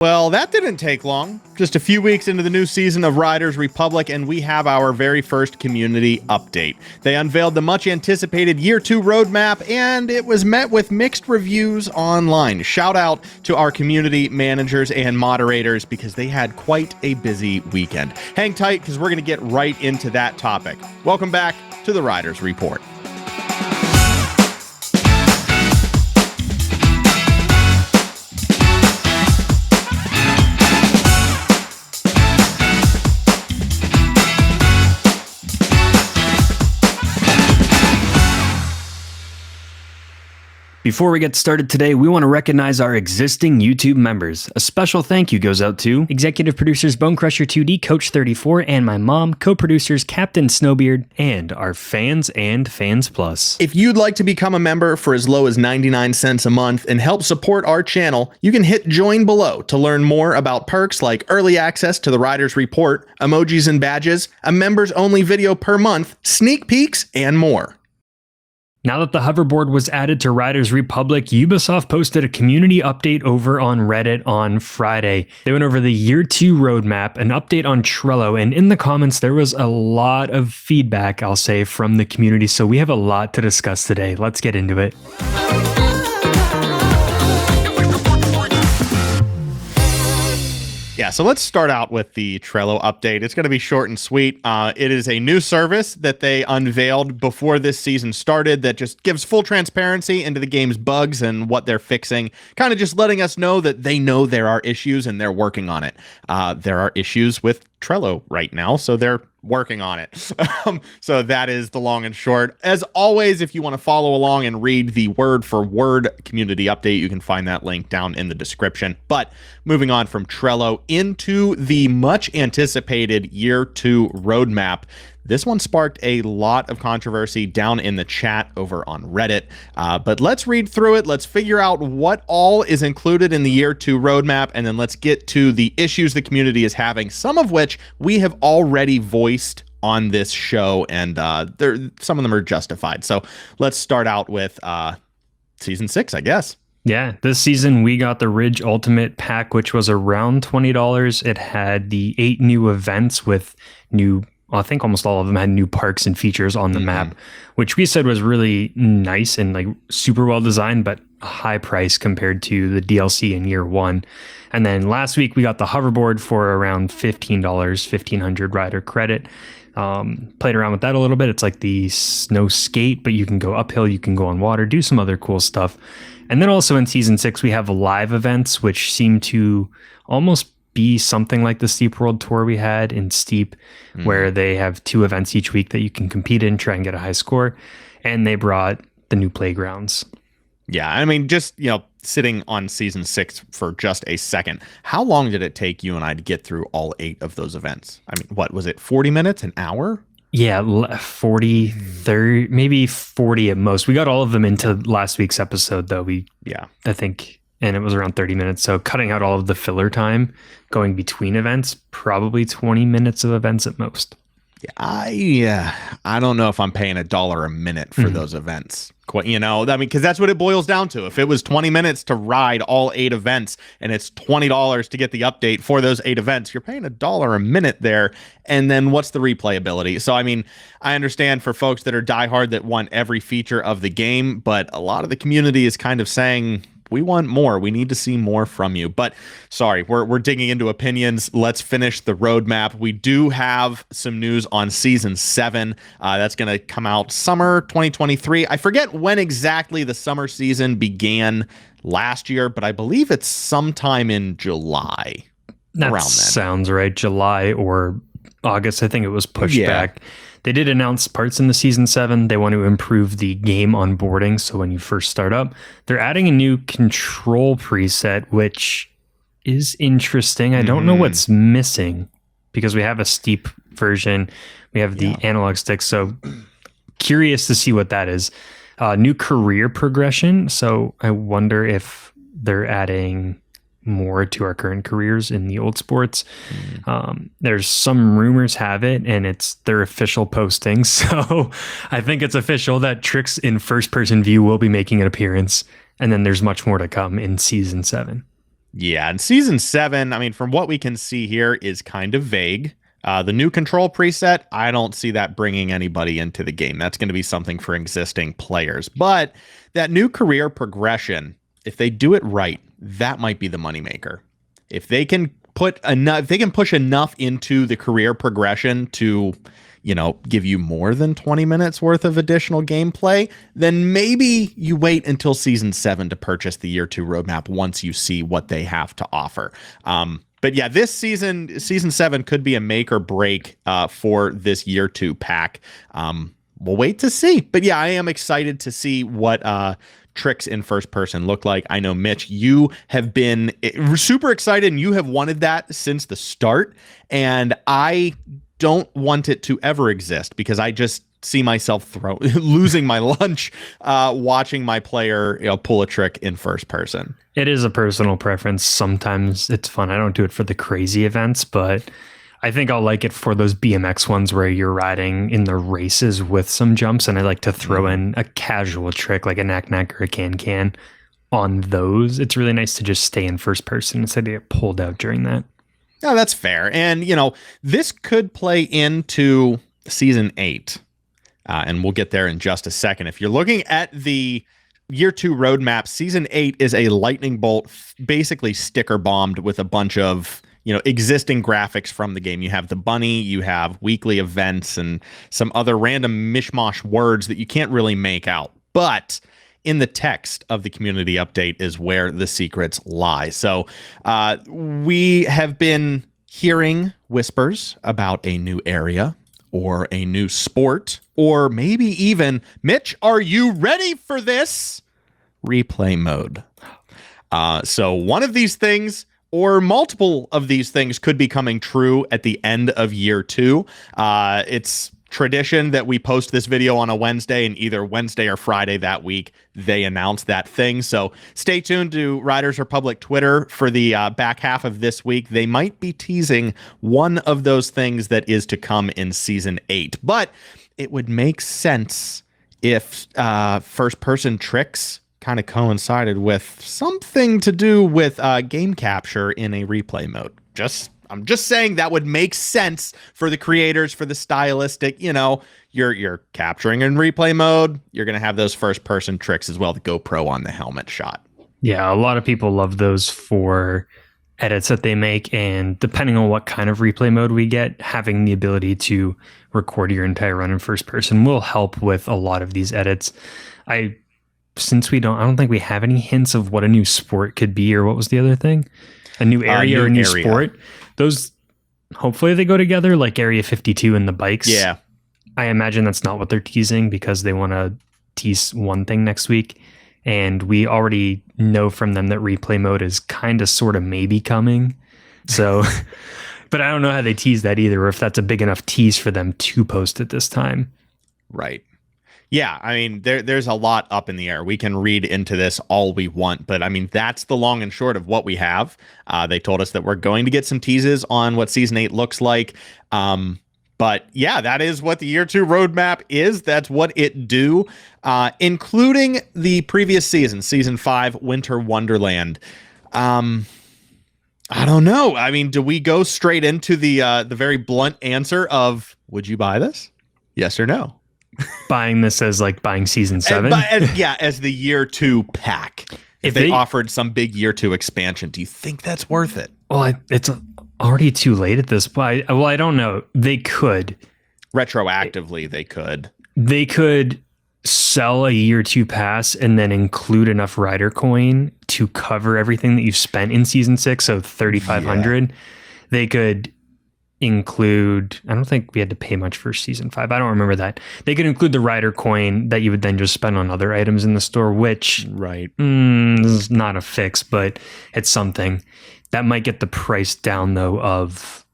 Well, that didn't take long. Just a few weeks into the new season of Riders Republic, and we have our very first community update. They unveiled the much anticipated Year 2 roadmap, and it was met with mixed reviews online. Shout out to our community managers and moderators because they had quite a busy weekend. Hang tight because we're going to get right into that topic. Welcome back to the Riders Report. Before we get started today, we want to recognize our existing YouTube members. A special thank you goes out to Executive Producers Bonecrusher 2D, Coach 34, and my mom, co-producers Captain Snowbeard, and our fans and Fans Plus. If you'd like to become a member for as low as 99 cents a month and help support our channel, you can hit join below to learn more about perks like early access to the Riders Report, emojis and badges, a members-only video per month, sneak peeks, and more. Now that the hoverboard was added to Riders Republic, Ubisoft posted a community update over on Reddit on Friday. They went over the Year 2 roadmap, an update on Trello, and in the comments there was a lot of feedback, I'll say, from the community, so we have a lot to discuss today. Let's get into it. Yeah, so let's start out with the Trello update. It's going to be short and sweet. It is a new service that they unveiled before this season started that just gives full transparency into the game's bugs and what they're fixing, kind of just letting us know that they know there are issues and they're working on it. There are issues with Trello right now, so they're working on it. So that is the long and short. As always, if you want to follow along and read the word for word community update, you can find that link down in the description. But moving on from Trello into the much anticipated Year 2 roadmap. This one sparked a lot of controversy down in the chat over on Reddit, but let's read through it. Let's figure out what all is included in the Year 2 roadmap, and then let's get to the issues the community is having, some of which we have already voiced on this show, and some of them are justified. So let's start out with Season 6, I guess. Yeah, this season we got the Ridge Ultimate Pack, which was around $20. It had the 8 new events with new, I think almost all of them had new parks and features on the map, which we said was really nice and like super well designed, but a high price compared to the DLC in Year 1. And then last week we got the hoverboard for around $15, 1,500 rider credit. Played around with that a little bit. It's like the snow skate, but you can go uphill, you can go on water, do some other cool stuff. And then also in Season 6, we have live events, which seem to almost be something like the Steep World Tour we had in Steep, where they have 2 events each week that you can compete in, try and get a high score. And they brought the new playgrounds. Yeah, I mean, just, sitting on Season 6 for just a second, how long did it take you and I to get through all 8 of those events? I mean, what was it, 40 minutes, an hour? Yeah, 40, 30, maybe 40 at most. We got all of them into last week's episode, though. I think, and it was around 30 minutes. So cutting out all of the filler time going between events, probably 20 minutes of events at most. Yeah, I don't know if I'm paying $1 a minute for those events. Because that's what it boils down to. If it was 20 minutes to ride all 8 events and it's $20 to get the update for those 8 events, you're paying $1 a minute there. And then what's the replayability? So, I mean, I understand for folks that are diehard that want every feature of the game, but a lot of the community is kind of saying, we want more. We need to see more from you. But sorry, we're digging into opinions. Let's finish the roadmap. We do have some news on Season 7. That's going to come out summer 2023. I forget when exactly the summer season began last year, but I believe it's sometime in July. That sounds right. July or August. I think it was pushed back. They did announce parts in the Season 7. They want to improve the game onboarding. So when you first start up, they're adding a new control preset, which is interesting. I don't know what's missing because we have a Steep version. We have the analog stick. So curious to see what that is. New career progression. So I wonder if they're adding more to our current careers in the old sports. There's some rumors have it, and it's their official posting. So I think it's official that Tricks in first person view will be making an appearance. And then there's much more to come in Season 7. Yeah, and season 7, I mean, from what we can see here, is kind of vague. The new control preset, I don't see that bringing anybody into the game. That's going to be something for existing players. But that new career progression, if they do it right, that might be the moneymaker. If they can if they can push enough into the career progression to, give you more than 20 minutes worth of additional gameplay, then maybe you wait until season 7 to purchase the year 2 roadmap once you see what they have to offer. But yeah, this season 7 could be a make or break for this year 2 pack. We'll wait to see. But yeah, I am excited to see what tricks in first person look like. I know, Mitch, you have been super excited and you have wanted that since the start. And I don't want it to ever exist because I just see myself losing my lunch watching my player pull a trick in first person. It is a personal preference. Sometimes it's fun. I don't do it for the crazy events, but I think I'll like it for those BMX ones where you're riding in the races with some jumps, and I like to throw in a casual trick like a knack or a can on those. It's really nice to just stay in first person instead of get pulled out during that. No, that's fair. And, this could play into season 8. And we'll get there in just a second. If you're looking at the year 2 roadmap, season 8 is a lightning bolt, basically sticker bombed with a bunch of, existing graphics from the game. You have the bunny, you have weekly events, and some other random mishmash words that you can't really make out. But in the text of the community update is where the secrets lie. So we have been hearing whispers about a new area or a new sport, or maybe even, Mitch, are you ready for this? Replay mode. So one of these things or multiple of these things could be coming true at the end of year 2. It's tradition that we post this video on a Wednesday, and either Wednesday or Friday that week they announce that thing. So stay tuned to Riders Republic Twitter for the back half of this week. They might be teasing one of those things that is to come in season 8, but it would make sense if first person tricks kind of coincided with something to do with game capture in a replay mode. I'm just saying that would make sense for the creators, for the stylistic, you're capturing in replay mode. You're going to have those first person tricks as well, the GoPro on the helmet shot. Yeah, a lot of people love those for edits that they make. And depending on what kind of replay mode we get, having the ability to record your entire run in first person will help with a lot of these edits. I don't think we have any hints of what a new sport could be, or what was the other thing? A new area or a new sport. Those, hopefully they go together, like Area 52 and the bikes. Yeah. I imagine that's not what they're teasing because they want to tease one thing next week. And we already know from them that replay mode is kind of sort of maybe coming. So, but I don't know how they tease that either, or if that's a big enough tease for them to post at this time. Right. Yeah, I mean, there's a lot up in the air. We can read into this all we want, but I mean, that's the long and short of what we have. They told us that we're going to get some teases on what season 8 looks like. But yeah, that is what the year 2 roadmap is. That's what it do, including the previous season 5, Winter Wonderland. I don't know. I mean, do we go straight into the very blunt answer of, would you buy this? Yes or no? Buying this as like buying season 7? As the year 2 pack. If they offered some big year 2 expansion, do you think that's worth it? Well, it's already too late at this point. Well, I don't know. They could. Retroactively, they could. They could sell a year 2 pass and then include enough rider coin to cover everything that you've spent in season 6, so 3,500. Yeah. They could include, I don't think we had to pay much for season 5. I don't remember that. They could include the rider coin that you would then just spend on other items in the store, which is not a fix, but it's something. That might get the price down though of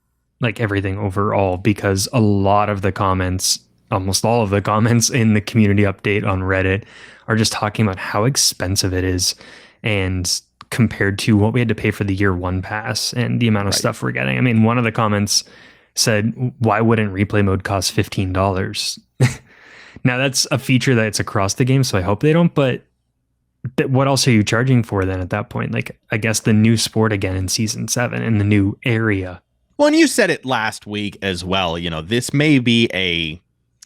like everything overall, because a lot of the comments, almost all of the comments in the community update on Reddit are just talking about how expensive it is, and compared to what we had to pay for the year 1 pass and the amount of stuff we're getting. I mean, one of the comments said, why wouldn't replay mode cost $15? Now that's a feature that's across the game, so I hope they don't, but what else are you charging for then at that point? Like, I guess the new sport again in season 7 and the new area. Well, and you said it last week as well. This may be a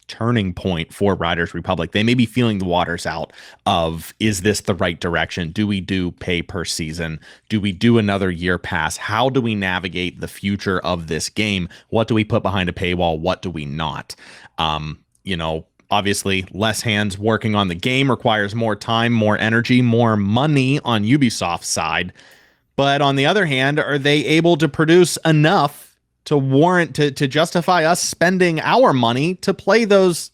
turning point for Riders Republic. They may be feeling the waters out of, is this the right direction? Do we do pay per season? Do we do another year pass? How do we navigate the future of this game? What do we put behind a paywall? What do we not? Obviously, less hands working on the game requires more time, more energy, more money on Ubisoft's side. But on the other hand, are they able to produce enough to warrant to justify us spending our money to play those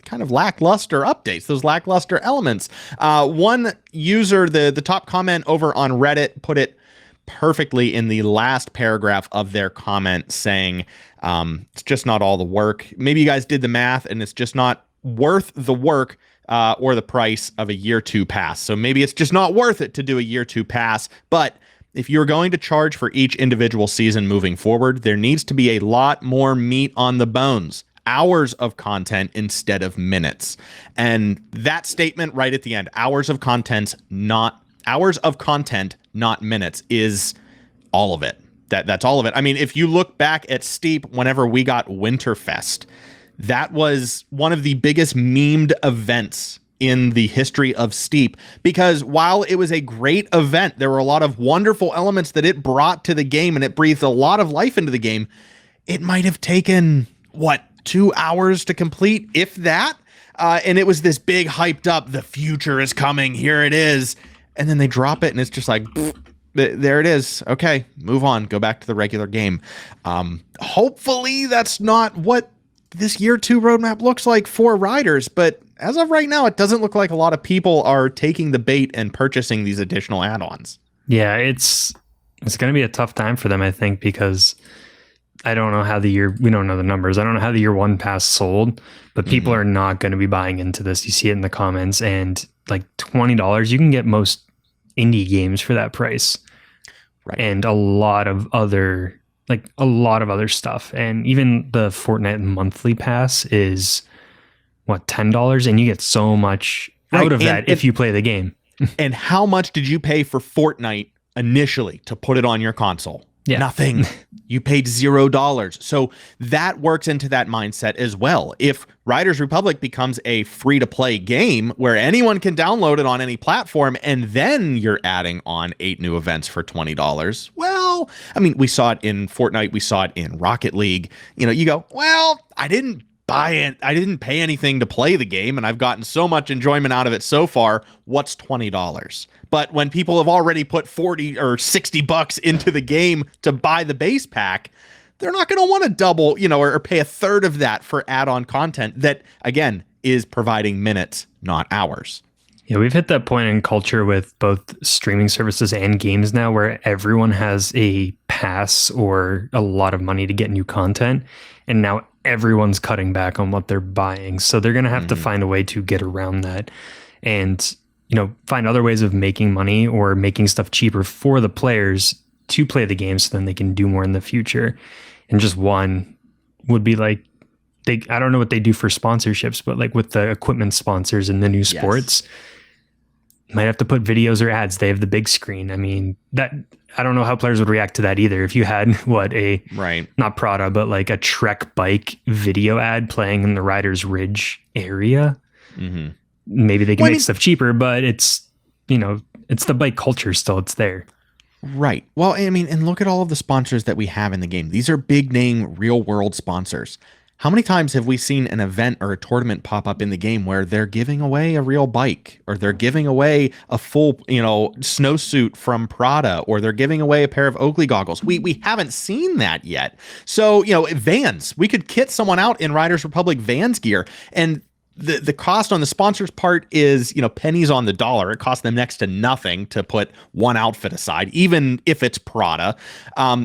kind of lackluster updates, those lackluster elements? One user, the top comment over on Reddit, put it perfectly in the last paragraph of their comment, saying it's just not all the work. Maybe you guys did the math and it's just not worth the work or the price of a year 2 pass. So maybe it's just not worth it to do a year 2 pass. But if you're going to charge for each individual season moving forward, there needs to be a lot more meat on the bones, hours of content instead of minutes. And that statement right at the end, hours of content, not minutes, is all of it. That's all of it. I mean, if you look back at Steep, whenever we got Winterfest, that was one of the biggest memed events in the history of Steep, because while it was a great event, there were a lot of wonderful elements that it brought to the game and it breathed a lot of life into the game. It might have taken 2 hours to complete, if that. And it was this big hyped up, the future is coming, here it is. And then they drop it and it's just like, there it is. Okay, move on, go back to the regular game. Hopefully that's not what this year 2 roadmap looks like for Riders, but as of right now, it doesn't look like a lot of people are taking the bait and purchasing these additional add-ons. Yeah, it's going to be a tough time for them, I think, because I don't know how we don't know the numbers. I don't know how the year 1 pass sold, but people are not going to be buying into this. You see it in the comments, and like $20, you can get most indie games for that price. Right. And a lot of other stuff. And even the Fortnite monthly pass is $10, and you get so much out of that if you play the game. And how much did you pay for Fortnite initially to put it on your console? Yeah. Nothing. You paid $0. So that works into that mindset as well. If Riders Republic becomes a free-to-play game where anyone can download it on any platform, and then you're adding on 8 new events for $20, well, I mean, we saw it in Fortnite, we saw it in Rocket League. You go, well, I didn't buy it. I didn't pay anything to play the game, and I've gotten so much enjoyment out of it so far. What's $20? But when people have already put $40 or $60 into the game to buy the base pack, they're not going to want to double, or pay a third of that for add-on content that, again, is providing minutes, not hours. Yeah, we've hit that point in culture with both streaming services and games now where everyone has a pass or a lot of money to get new content. And now everyone's cutting back on what they're buying. So they're going to have to find a way to get around that and, find other ways of making money or making stuff cheaper for the players to play the game so then they can do more in the future. And just one would be like, I don't know what they do for sponsorships, but like with the equipment sponsors and the new sports, might have to put videos or ads. They have the big screen. I mean, I don't know how players would react to that either. If you had not Prada, but like a Trek bike video ad playing in the Riders Ridge area, maybe they can make stuff cheaper, but it's the bike culture still. It's there. Right. Well, I mean, and look at all of the sponsors that we have in the game. These are big name, real world sponsors. How many times have we seen an event or a tournament pop up in the game where they're giving away a real bike, or they're giving away a full, snowsuit from Prada, or they're giving away a pair of Oakley goggles? We haven't seen that yet. So, Vans, we could kit someone out in Riders Republic Vans gear, and the cost on the sponsors part is, pennies on the dollar. It costs them next to nothing to put one outfit aside, even if it's Prada.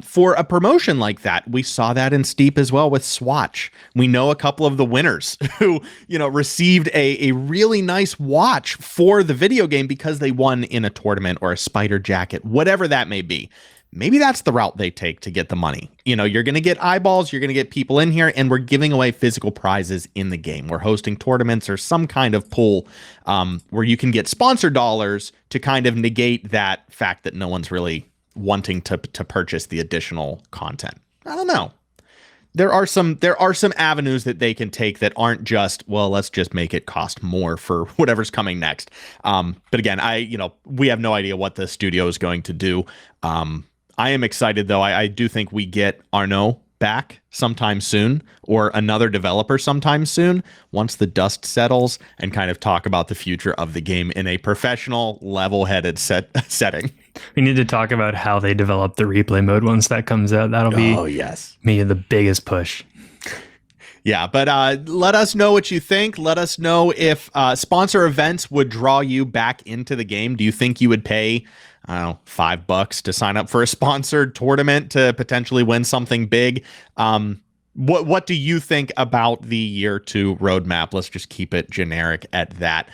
For a promotion like that, we saw that in Steep as well with Swatch. We know a couple of the winners who, received a really nice watch for the video game because they won in a tournament or a spider jacket, whatever that may be. maybe that's the route they take to get the money. You know, you're going to get eyeballs, you're going to get people in here, and we're giving away physical prizes in the game. We're hosting tournaments or some kind of pool where you can get sponsor dollars to kind of negate that fact that no one's really wanting to purchase the additional content. I don't know. There are some avenues that they can take that aren't just, well, let's just make it cost more for whatever's coming next. But again, we have no idea what the studio is going to do. I am excited though. I do think we get Arnaud back sometime soon, or another developer sometime soon, once the dust settles, and kind of talk about the future of the game in a professional, level-headed setting. We need to talk about how they develop the replay mode once that comes out. That'll be maybe the biggest push. Yeah, but let us know what you think. Let us know if sponsor events would draw you back into the game. Do you think you would pay, I don't know, $5 to sign up for a sponsored tournament to potentially win something big? What do you think about the year 2 roadmap? Let's just keep it generic at that.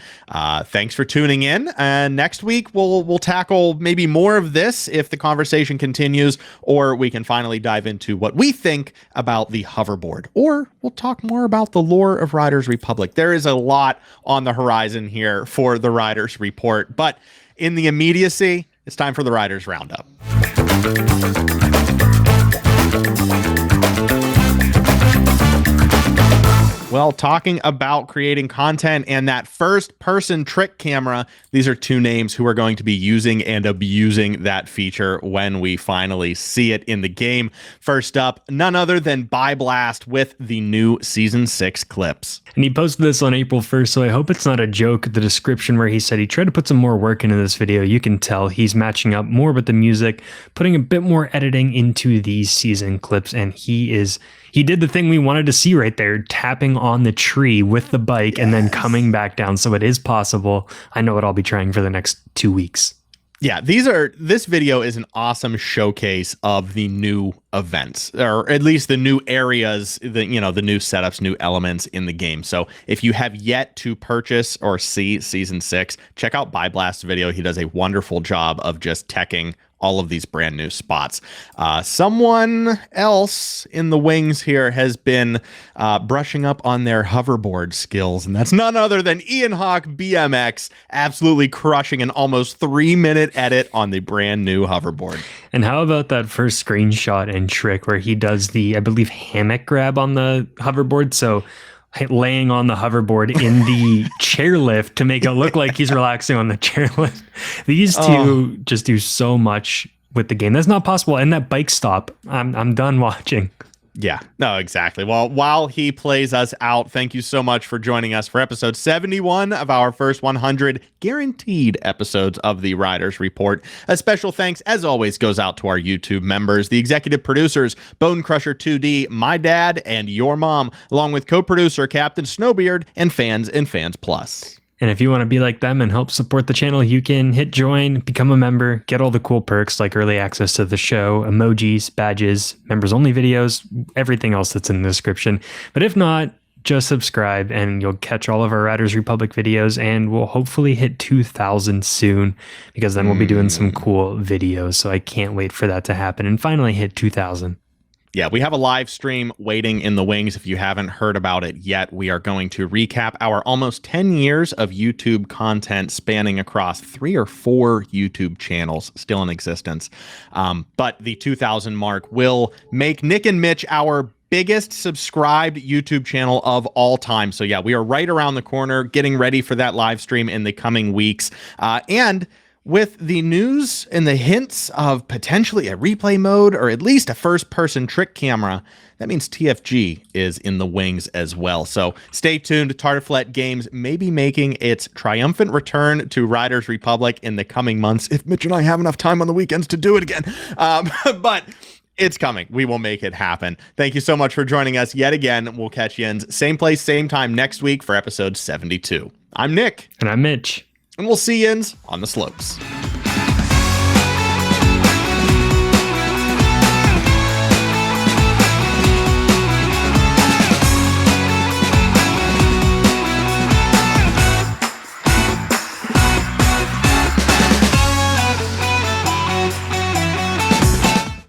Thanks for tuning in. And next week we'll tackle maybe more of this if the conversation continues, or we can finally dive into what we think about the hoverboard, or we'll talk more about the lore of Riders Republic. There is a lot on the horizon here for the Riders Report, but in the immediacy, it's time for the Riders Roundup. Well, talking about creating content and that first-person trick camera, these are two names who are going to be using and abusing that feature when we finally see it in the game. First up, none other than Byblast with the new Season 6 clips. And he posted this on April 1st, so I hope it's not a joke. The description where he said he tried to put some more work into this video, you can tell he's matching up more with the music, putting a bit more editing into these season clips, and he did the thing we wanted to see right there, tapping on the tree with the bike and then coming back down. So it is possible. I know what I'll be trying for the next 2 weeks. Yeah, this video is an awesome showcase of the new events, or at least the new areas, the new setups, new elements in the game. So if you have yet to purchase or see Season 6, check out Byblast's video. He does a wonderful job of just teching all of these brand new spots. Someone else in the wings here has been brushing up on their hoverboard skills, and that's none other than Ian Hawk BMX, absolutely crushing an almost 3-minute edit on the brand new hoverboard. And how about that first screenshot and trick where he does the, I believe, hammock grab on the hoverboard? So laying on the hoverboard in the chairlift to make it look like he's relaxing on the chairlift. These two just do so much with the game. That's not possible. And that bike stop, I'm done watching. Yeah, no, exactly. Well, while he plays us out, thank you so much for joining us for episode 71 of our first 100 guaranteed episodes of the Riders Report. A special thanks, as always, goes out to our YouTube members, the executive producers, Bone Crusher 2D, my dad, and your mom, along with co-producer Captain Snowbeard and Fans Plus. And if you want to be like them and help support the channel, you can hit join, become a member, get all the cool perks like early access to the show, emojis, badges, members only videos, everything else that's in the description. But if not, just subscribe and you'll catch all of our Riders Republic videos, and we'll hopefully hit 2,000 soon, because then we'll be doing some cool videos. So I can't wait for that to happen and finally hit 2,000. Yeah, we have a live stream waiting in the wings. If you haven't heard about it yet, we are going to recap our almost 10 years of YouTube content spanning across 3 or 4 YouTube channels still in existence. But the 2,000 mark will make Nick and Mitch our biggest subscribed YouTube channel of all time. So yeah, we are right around the corner, getting ready for that live stream in the coming weeks. And with the news and the hints of potentially a replay mode, or at least a first-person trick camera, that means TFG is in the wings as well. So stay tuned. Tartiflet Games may be making its triumphant return to Riders Republic in the coming months, if Mitch and I have enough time on the weekends to do it again. But it's coming. We will make it happen. Thank you so much for joining us yet again. We'll catch you in same place, same time next week for episode 72. I'm Nick. And I'm Mitch. And we'll see you on the slopes.